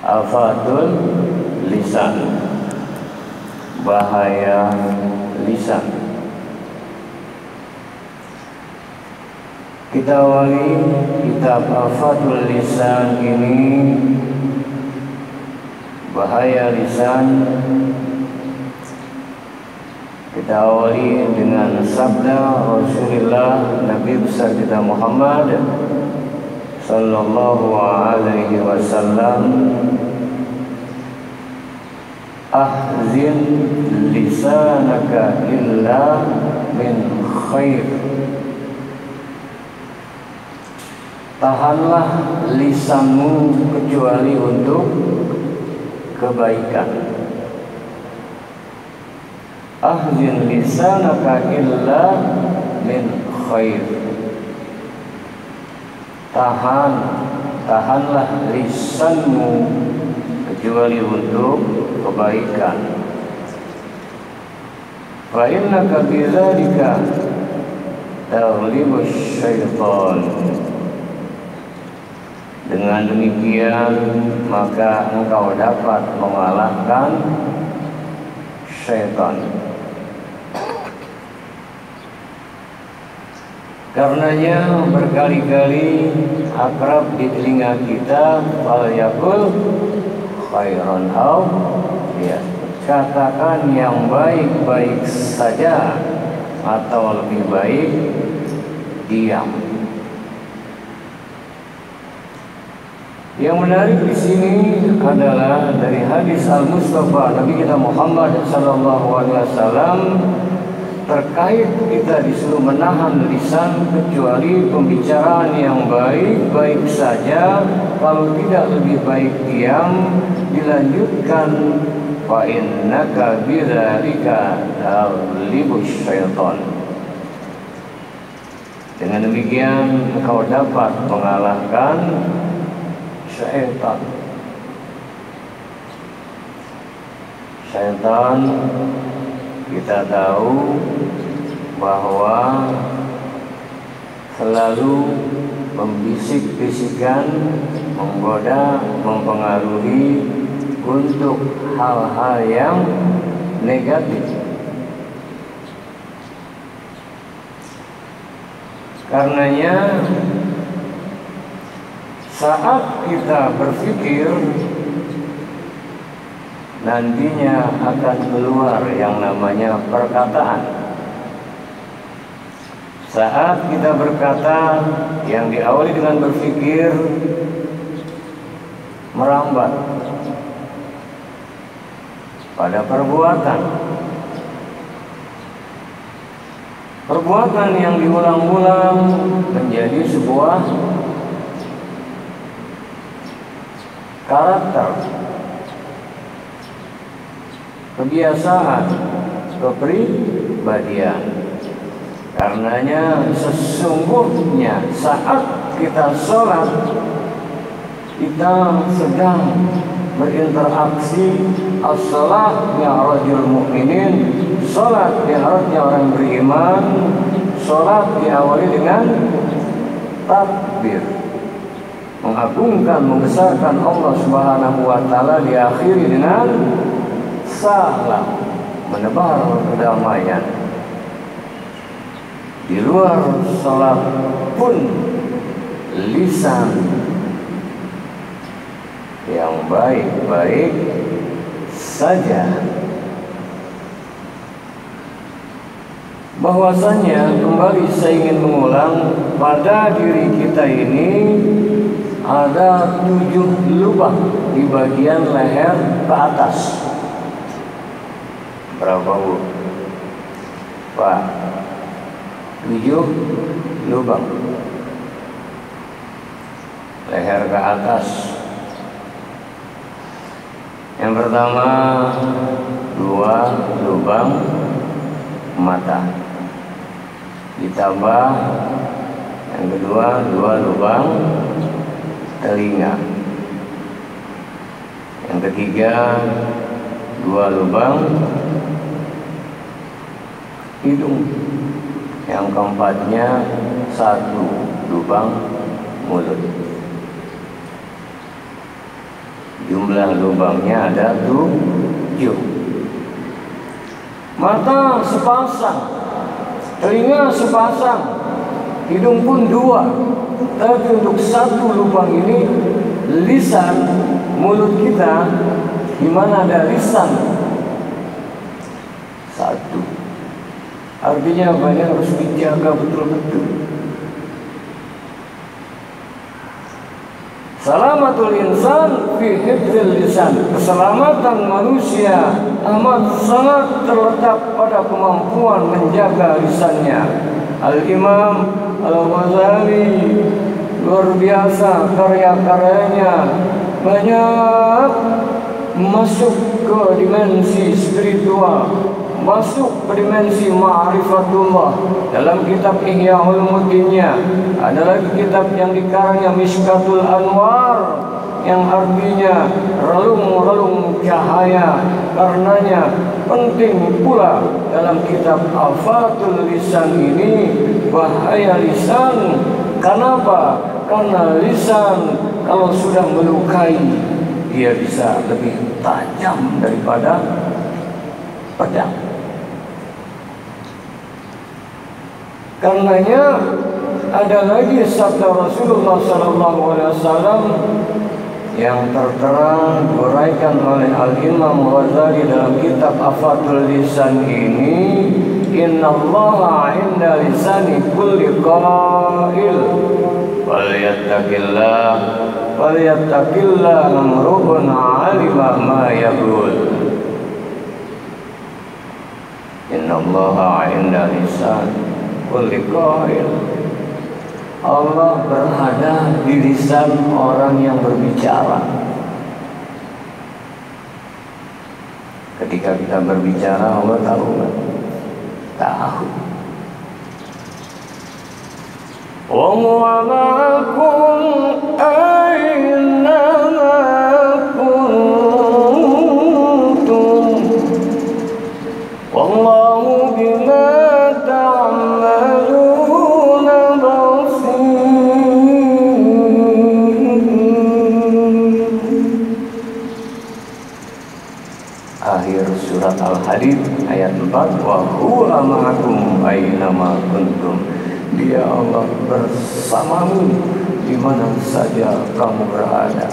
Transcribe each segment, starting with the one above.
Afatul lisan, bahaya lisan. Kita awali kitab Afatul Lisan ini, bahaya lisan. Kita awali dengan sabda Rasulullah Nabi besar kita Muhammad sallallahu alaihi wasallam, ahzin lisanaka illa min khair. Tahanlah lisanmu kecuali untuk kebaikan. Ahzin lisanaka illa min khair. Tahanlah lisanmu kecuali untuk kebaikan. Fa innaka bidzalika taghlibu syaitan. Dengan demikian maka engkau dapat mengalahkan syaitan. Karenanya berkali-kali akrab di telinga kita, fal yaqul khairan aw ya, katakan yang baik-baik saja atau lebih baik diam. Yang menarik di sini adalah dari hadis Al-Mustafa Nabi kita Muhammad sallallahu alaihi wasallam terkait kita disuruh menahan lisan kecuali pembicaraan yang baik-baik saja, kalau tidak lebih baik diam. Dilanjutkan, fa innaka bidzalika taghlibu syaitan. Dengan demikian engkau dapat mengalahkan syaitan. Syaitan kita tahu bahwa selalu membisik-bisikan, menggoda, mempengaruhi untuk hal-hal yang negatif. Karenanya saat kita berpikir, nantinya akan keluar yang namanya perkataan. Saat kita berkata, yang diawali dengan berpikir, merambat pada perbuatan. Perbuatan yang diulang-ulang menjadi sebuah karakter, kebiasaan, kepribadian. Karenanya sesungguhnya saat kita sholat, kita sedang berinteraksi. As-sholat mi'rajul mu'minin, sholat mi'rajnya orang beriman. Sholat diawali dengan takbir, mengagungkan, membesarkan Allah Subhanahu wa ta'ala, diakhiri dengan salam, menebar kedamaian. Di luar sholat pun lisan yang baik-baik saja. Bahwasanya kembali saya ingin mengulang, pada diri kita ini ada 7 lubang di bagian leher ke atas. Berapa, Bu? Pak, 7 lubang leher ke atas. Yang pertama, 2 lubang mata, ditambah yang kedua 2 lubang telinga, yang ketiga 2 lubang hidung, yang keempatnya 1 lubang mulut. Jumlah lubangnya ada 7. Mata sepasang, telinga sepasang, hidung pun 2. Tapi untuk satu lubang ini, lisan, mulut kita, di mana ada lisan? 1. Artinya banyak harus dijaga betul-betul. Salamatul insan fi hifdzil lisan. Keselamatan manusia amat sangat terletak pada kemampuan menjaga lisannya. Al-Imam Al-Ghazali luar biasa karya-karyanya, banyak masuk ke dimensi spiritual, masuk ke dimensi ma'rifatullah. Dalam kitab Ihya Ulumuddinnya ada lagi kitab yang dikarangnya Mishkatul Anwar, yang artinya relung-relung cahaya. Karenanya penting pula dalam kitab Afatul Lisan ini bahaya lisan. Kenapa? Karena lisan kalau sudah melukai, dia bisa lebih tajam daripada pedang. Karenanya ada lagi sabda Rasulullah SAW yang tertera diuraikan oleh Al-Imam Ghazali dalam kitab Afatul Lisan ini. Innallaha 'inda lisani kulli qa'il falyattaqillah amru'un 'alima ma yaqul. Innallaha 'inda lisani kulli qa'il. Allah berada di lisan orang yang berbicara. Ketika kita berbicara, Allah tahu kan? Tahu. Wa huwa ma'akum aina ma kuntum. Wallahu bima ta'maluna basir. Akhir surat Al-Hadid ayat 4. Wa huwa ma'akum aina ma kuntum. Dia Allah bersamamu di mana saja kamu berada.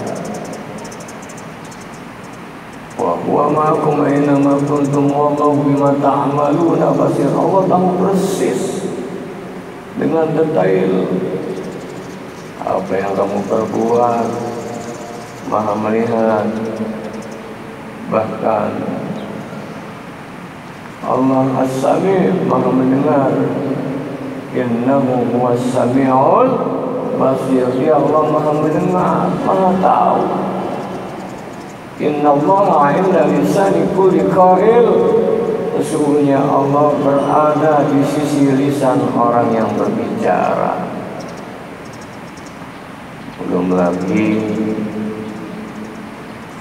Wa huwa ma'akum aina ma kuntum wallahu bima ta'maluna basir. Allah tahu persis dengan detail apa yang kamu perbuat, Maha melihat. Bahkan Allah As-Sami', Maha mendengar. Innahu huwas sami'ul basir. Dia Allah Maha mendengar, Maha tahu. Innallaha 'inda lisani kulli qa'il. Sesungguhnya Allah berada di sisi lisan orang yang berbicara. Belum lagi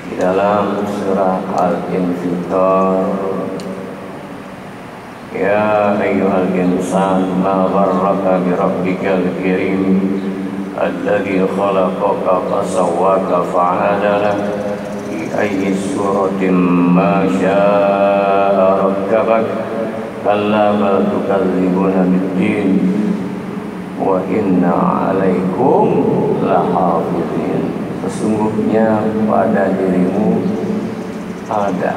di dalam surah Al-Infitar, ya ayyuhal insan ma gharraka bi rabbikal karim alladzi khalaqaka fasawwaka fa'adalak fi ayyi suratin ma syaa rakkabak kalla bal tukadzibuna bid-din wa inna 'alaikum lahafizin. Sesungguhnya pada dirimu ada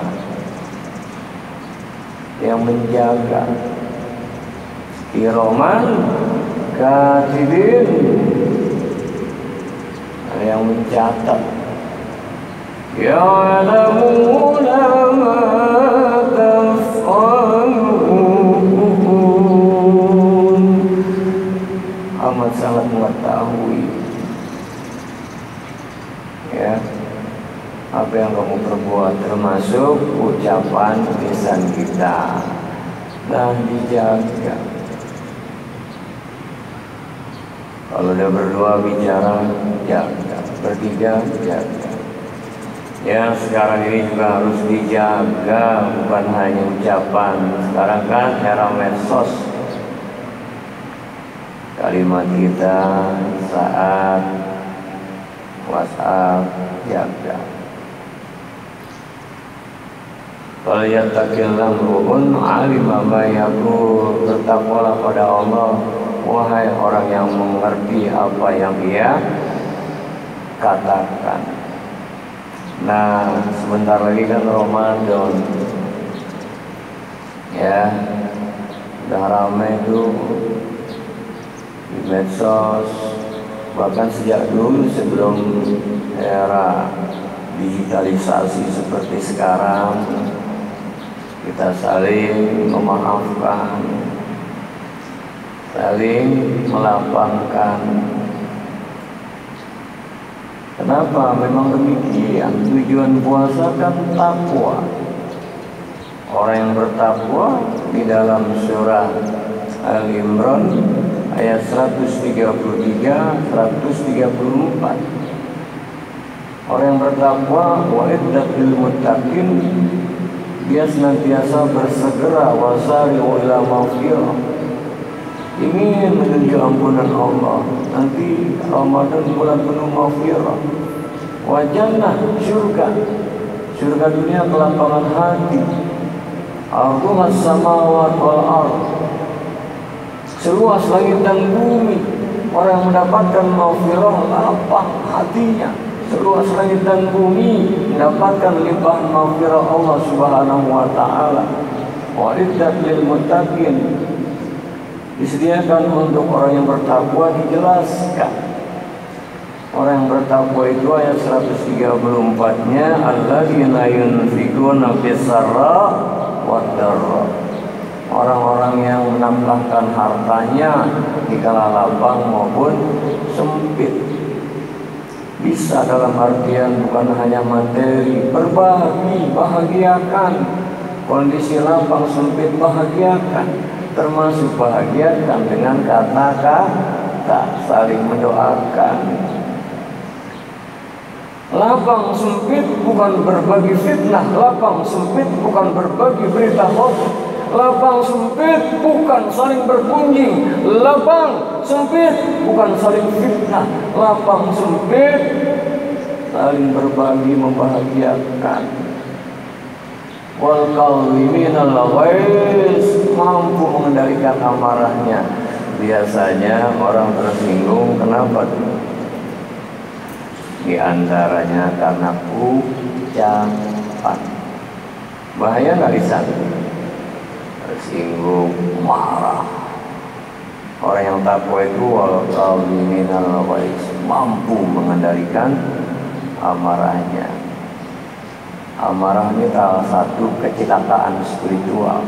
yang menjaga, kiraman katibin, yang mencatat, ya'lamuna ma taf'alun, amat sangat mengetahui ya apa yang kamu perbuat, termasuk ucapan lisan kita, dan dijaga. Kalau udah berdua bicara, jaga. Bertiga, jaga. Ya, sekarang ini juga harus dijaga, bukan hanya ucapan. Sekarang kan era medsos. Kalimat kita saat WhatsApp, jaga. Falyattaqillah ru'un alima ma yaqul. Bertakwalah pada Allah, wahai orang yang mengerti apa yang dia katakan. Nah, sebentar lagi kan Ramadan. Ya, udah ramai itu di medsos, bahkan sejak dulu sebelum era digitalisasi seperti sekarang, kita saling memaafkan, saling melapangkan. Kenapa? Memang demikian. Tujuan puasa kan takwa. Orang yang bertakwa di dalam surah Al-Imran ayat 133-134. Orang yang bertakwa wa'iddat lil muttaqin, dia senantiasa bersegera wasari'u ila maghfirah, ingin menuju ampunan Allah. Nanti Ramadan bulan penuh maghfirah. Wa jannah, surga. Surga dunia kelapangan hati. Arduhas samawat wal ard, seluas langit dan bumi. Orang yang mendapatkan maghfirah lapang hatinya. Seluas langit dan bumi mendapatkan limpahan maghfirah Allah Subhanahu wa taala. Wa'iddat lil muttaqin, disediakan untuk orang yang bertakwa. Dijelaskan orang yang bertakwa itu ayat 134-nya, alladzina yunfiquna fis-sarra wad-dharra, orang-orang yang menambahkan hartanya di kala lapang maupun sempit. Bisa dalam artian bukan hanya materi, berbagi, bahagiakan. Kondisi lapang sempit, bahagiakan. Termasuk bahagiakan dengan kata-kata, saling mendoakan. Lapang sempit bukan berbagi fitnah, lapang sempit bukan berbagi berita hoax, lapang sempit bukan saling bergunjing, lapang sempit bukan saling fitnah, lapang sempit saling berbagi, membahagiakan. Wal qawiminal ghaiz, mampu mengendalikan amarahnya. Biasanya orang tersinggung, kenapa tuh? Di antaranya karena ucapan. Bahaya nggak bisa? Tersinggung, marah. Orang yang takwa itu wal qawiminal ghaiz, mampu mengendalikan amarahnya. Amarah ini salah satu kecelakaan spiritual.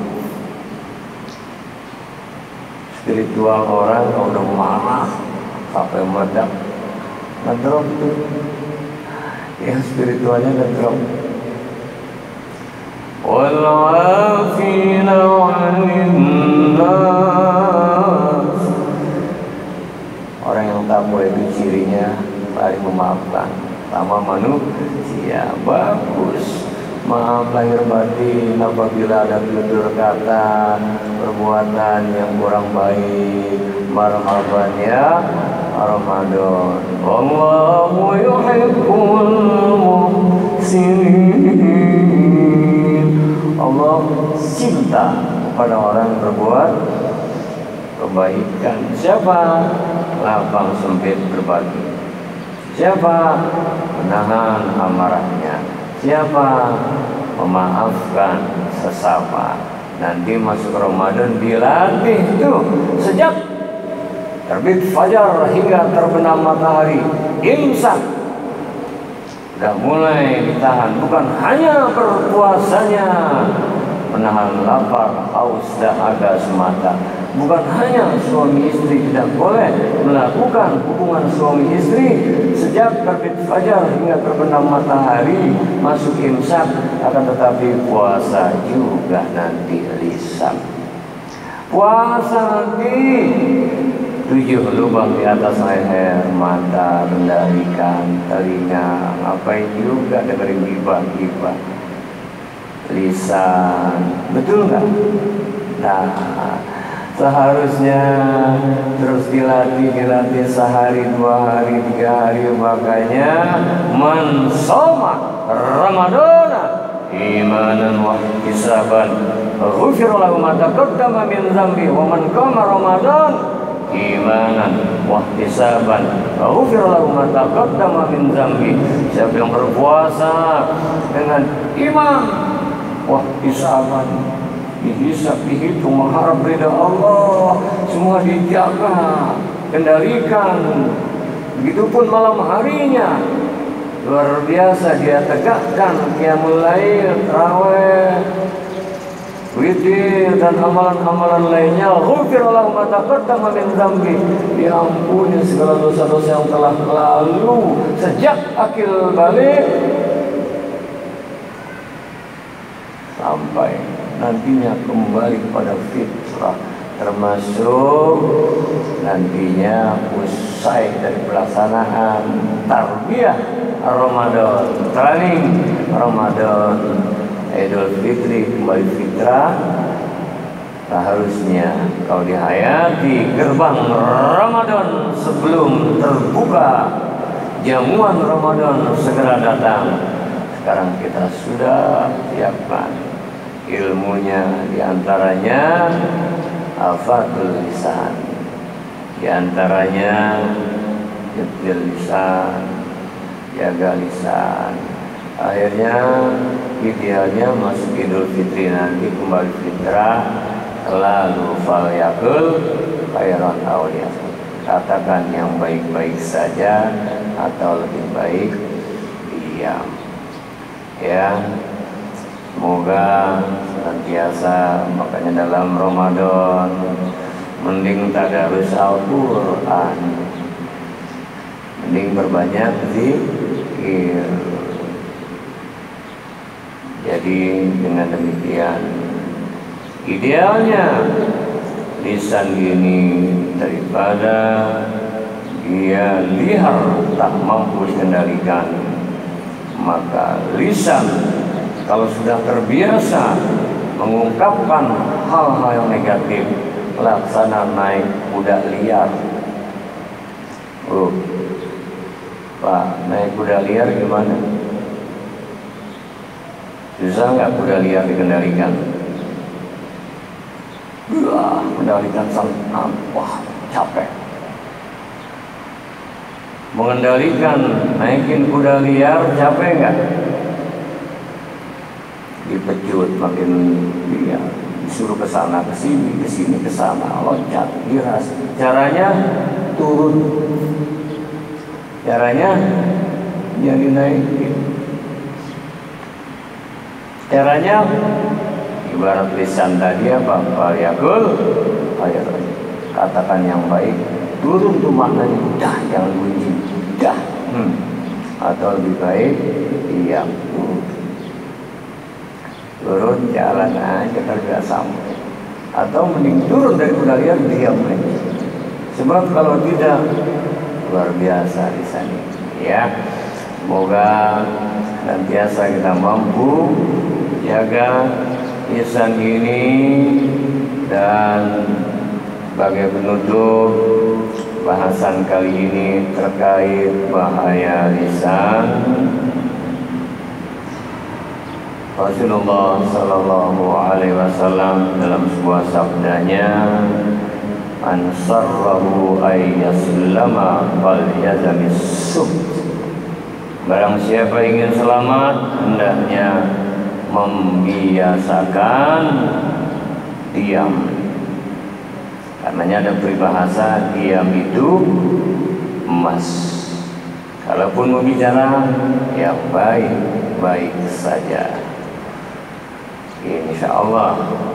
Spiritual orang kalau udah marah sampai meledak, ngedrop tuh. Yang spiritualnya ngedrop. Wal 'afina 'anil nas. Orang yang takwa itu cirinya saling memaafkan sama manusia. Bagus, maaf lahir batin apabila ada tutur kata, perbuatan yang kurang baik. Marhaban ya Ramadan. Wallahu yuhibbul muhsinin. Allah cinta kepada orang yang berbuat kebaikan. Siapa? Lapang sempit berbagi. Siapa? Menahan amarahnya. Siapa? Memaafkan sesama. Nanti masuk Ramadan dilatih tuh sejak terbit fajar hingga terbenam matahari. Imsak udah mulai ditahan. Bukan hanya berpuasanya, menahan lapar, haus, dahaga semata. Bukan hanya suami istri tidak boleh melakukan hubungan suami istri sejak terbit fajar hingga terbenam matahari, masuk imsak, akan tetapi puasa juga nanti lisan. Puasa nanti 7 lubang di atas leher, mata kendalikan, telinga ngapain juga dengerin gibah-gibah, lisan, betul nggak? Nah, seharusnya terus dilatih sehari, 2 hari, 3 hari. Makanya man shoma Ramadana imanan wa ihtisaban ghufira lahu ma taqaddama min dzambi wa man qama ramadan imanan wa ihtisaban ghufira lahu ma taqaddama min dzambi. Siapa yang berpuasa dengan iman wa ihtisaban, dihisab, dihitung, mengharap ridha Allah, semua dijaga, kendalikan. Begitupun malam harinya, luar biasa dia tegakkan qiyamul lail, tarawih, witir dan amalan-amalan lainnya. Ghufira lahu ma taqaddama min dzambi, diampuni segala dosa-dosa yang telah lalu sejak akil balik sampai nantinya kembali pada fitrah, termasuk nantinya usai dari pelaksanaan tarbiyah Ramadan, training Ramadan, Idul Fitri kembali fitrah. Harusnya kalau dihayati gerbang Ramadan sebelum terbuka jamuan Ramadan segera datang. Sekarang kita sudah siapkan ilmunya, diantaranya afatul lisan, diantaranya hifdzul lisan, jaga lisan. Akhirnya idealnya masuk Idul Fitri nanti kembali fitrah, lalu falyakul khairan aw liyasmut, katakan yang baik-baik saja atau lebih baik diam. Ya, semoga senantiasa, makanya dalam Ramadan mending tadarus Al-Quran, mending berbanyak zikir. Jadi dengan demikian idealnya lisan ini daripada dia liar tak mampu dikendalikan, maka lisan kalau sudah terbiasa mengungkapkan hal-hal yang negatif, laksana naik kuda liar. Pak, naik kuda liar gimana? Susah nggak kuda liar dikendalikan? Mengendalikan sang wah capek. Mengendalikan naikin kuda liar capek nggak? Dipecut makin dia, disuruh ke sana ke sini ke sana, loncat, giras. Caranya turun, caranya jadi naikin. Caranya ibarat lisan tadi apa? Falyakul khairan, katakan yang baik. Turun tuh maknanya dah, jangan bunyi dah, atau lebih baik diam. Turun jalan aja kerja sampai, atau mending turun dari kuda liar diam aja. Sebab kalau tidak luar biasa di sana. Ya, semoga senantiasa kita mampu jaga lisan ini. Dan sebagai penutup bahasan kali ini terkait bahaya lisan, Rasulullah Sallallahu Alaihi Wasallam dalam sebuah sabdanya, "An sarrahu ayyaslama falyazamis subt." Barang siapa ingin selamat, hendaknya membiasakan diam. Karenanya ada peribahasa, diam itu emas. Kalaupun mau bicara yang baik-baik saja. Insya Allah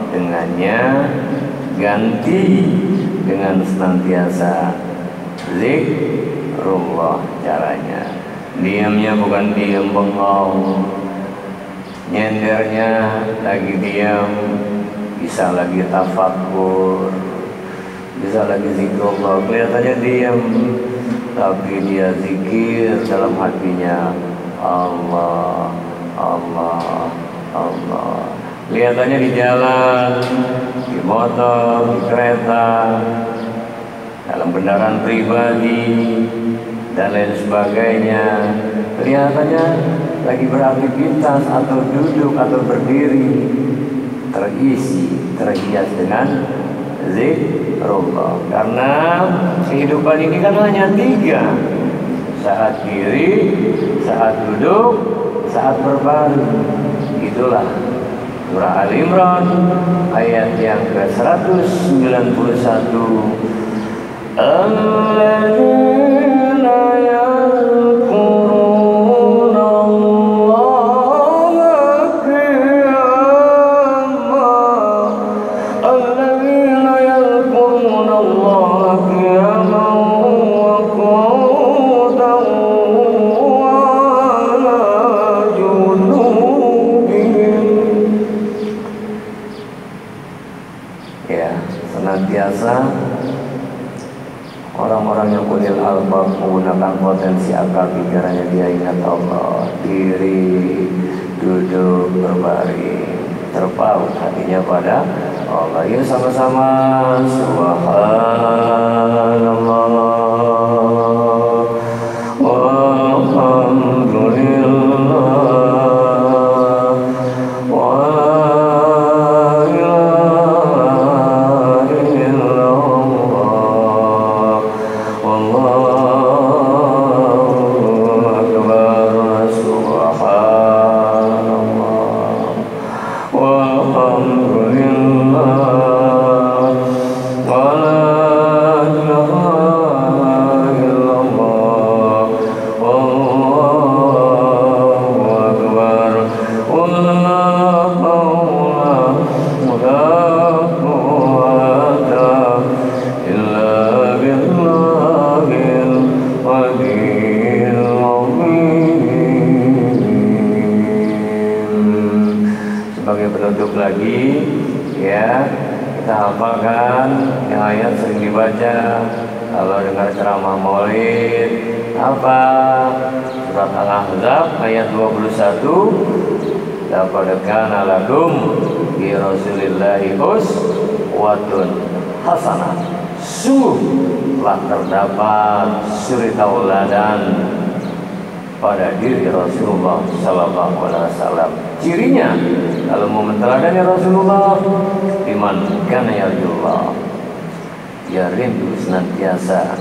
dengannya ganti dengan senantiasa zikrullah caranya. Diamnya bukan diam bengong, nyendernya lagi diam, bisa lagi tafakur, bisa lagi zikrullah. Kelihatannya diam, tapi dia zikir dalam hatinya Allah, Allah, Allah. Kelihatannya di jalan, di motor, di kereta, dalam kendaraan pribadi, dan lain sebagainya. Kelihatannya lagi beraktivitas atau duduk atau berdiri, terhias dengan zikrullah. Karena kehidupan ini kan hanya 3, saat diri, saat duduk, saat berbaring. Itulah surah Al-Imran ayat yang ke-191. Alladzina yadhkuruna Allaha qiyaman, alladzina yadhkuruna Allaha qiyaman wa qu'udan wa 'ala junubihim. Ya, senantiasa orang-orang yang ulil albab menggunakan potensi akal pikirannya, dia ingat Allah, diri, duduk, berbaring, terpaut hatinya pada Allah. Yuk sama-sama subhanallah walhamdulillah lagi ya, kita hafalkan yang ayat sering dibaca kalau dengar ceramah maulid. Apa? Surat Al-Ahzab ayat 21. Laqad kana lakum fi Rasulillahi uswatun hasanah. Sungguh telah terdapat suri tauladan pada diri Rasulullah Sallallahu Alaihi Wasallam. Cirinya, kalau mau meneladani Rasulullah, iman kana yarjullah, dia rindu senantiasa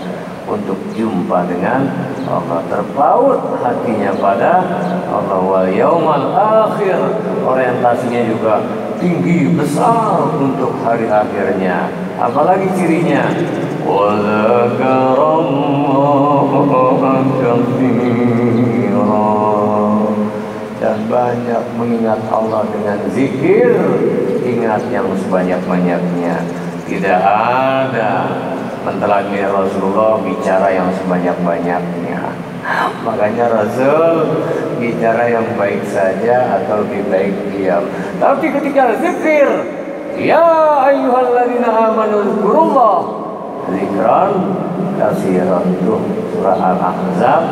untuk jumpa dengan Allah, terpaut hatinya pada Allah. Wal yaumal akhir, orientasinya juga tinggi besar untuk hari akhirnya. Apalagi cirinya, wa dzakarallaha katsira, dan banyak mengingat Allah dengan zikir, ingat yang sebanyak-banyaknya. Tidak ada mentelani Rasulullah bicara yang sebanyak-banyaknya. Makanya Rasul bicara yang baik saja atau lebih baik diam. Tapi ketika zikir, ya ayyuhalladzina amanu dzkurullah zikran katsiran, surah Al-Ahzab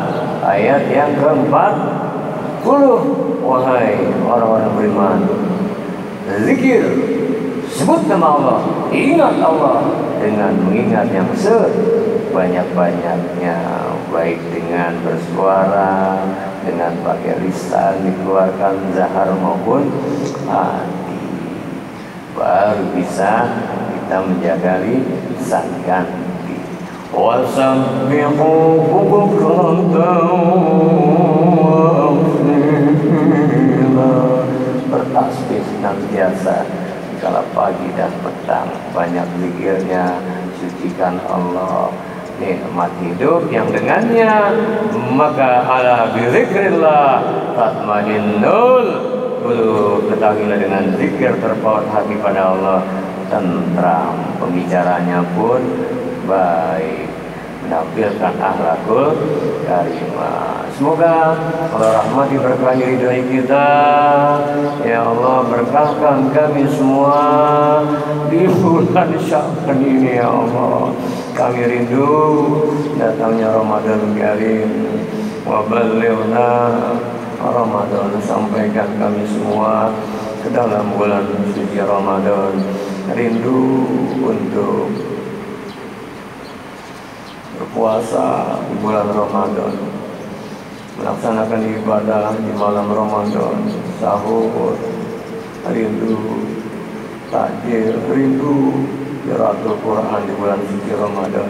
ayat yang ke-40. Wahai orang-orang beriman, zikir, sebut nama Allah, ingat Allah dengan mengingat yang sebanyak-banyaknya, baik dengan bersuara, dengan pakai lisan dikeluarkan zahar maupun hati. Baru bisa kita menjaga lisan ganti. Wasabbihu bukratan wa asila, bertasbih senantiasa kala pagi dan petang, banyak zikirnya, sucikan Allah. Nikmat hidup yang dengannya maka ala bizikrillah tatmainnul qulub, ketahuilah dengan zikir terpaut hati pada Allah, tentram, pembicaranya pun baik, menampilkan akhlakul karimah. Semoga Allah rahmati berkahi ridhoi kita. Ya Allah, berkahkan kami semua di bulan Sya'ban ini ya Allah. Kami rindu datangnya Ramadan Karim. Wa ballighna Ramadan, sampaikan kami semua ke dalam bulan suci Ramadan. Rindu untuk puasa di bulan Ramadan, melaksanakan ibadah di malam Ramadan, sahur, rindu takjil, rindu qiraatul Quran di bulan suci Ramadan.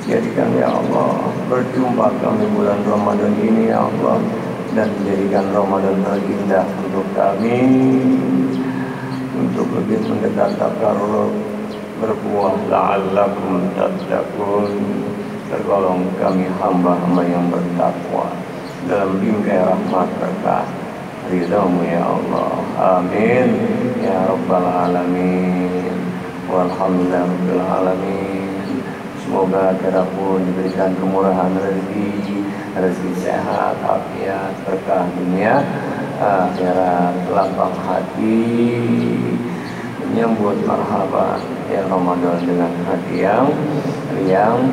Jadikan ya Allah berjumpa kami bulan Ramadan ini ya Allah, dan menjadikan Ramadan terindah untuk kami, untuk lebih mendekat takarrub, berbuah la'allakum tattaqun, tergolong kami hamba-hamba yang bertakwa dalam bingkai rahmat berkah ridhamu ya Allah. Amin ya rabbal alamin. Walhamdulillahil alamin. Semoga kita pun diberikan kemurahan rezeki, rezeki sehat, afiat, berkah dunia akhirat, lapang hati, menyambut marhaban ya Ramadan dengan hati yang riang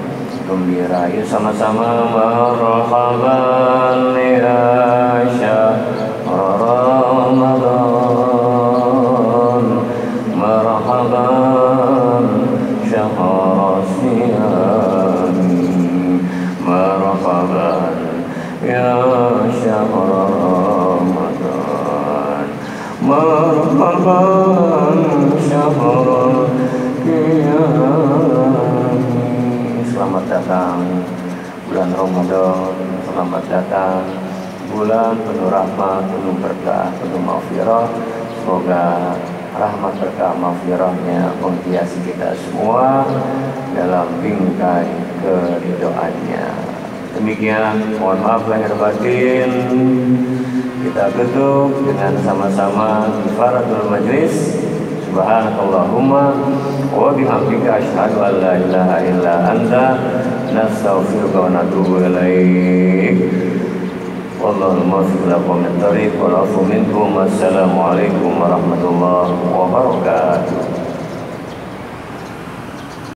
gembira. Yuk sama-sama marhaban ya syahr Ramadan, marhaban syahr siyami, marhaban ya syahr Ramadan, marhaban syahr qiyami. Selamat datang bulan Ramadan, selamat datang bulan penuh rahmat, penuh berkah, penuh maghfirah. Semoga rahmat berkah maghfirahnya menghiasi kita semua dalam bingkai keridhoannya. Demikian, mohon maaf lahir batin. Kita tutup dengan sama-sama kifaratul majlis. Subhanakallahumma wa bihamdika asyhadu an la ilaha illa anta nastaghfiruka wa natubu ilaik. Wallahu muwaffiq lakum min thariq wal afu minkum. Assalamualaikum warahmatullahi wabarakatuh.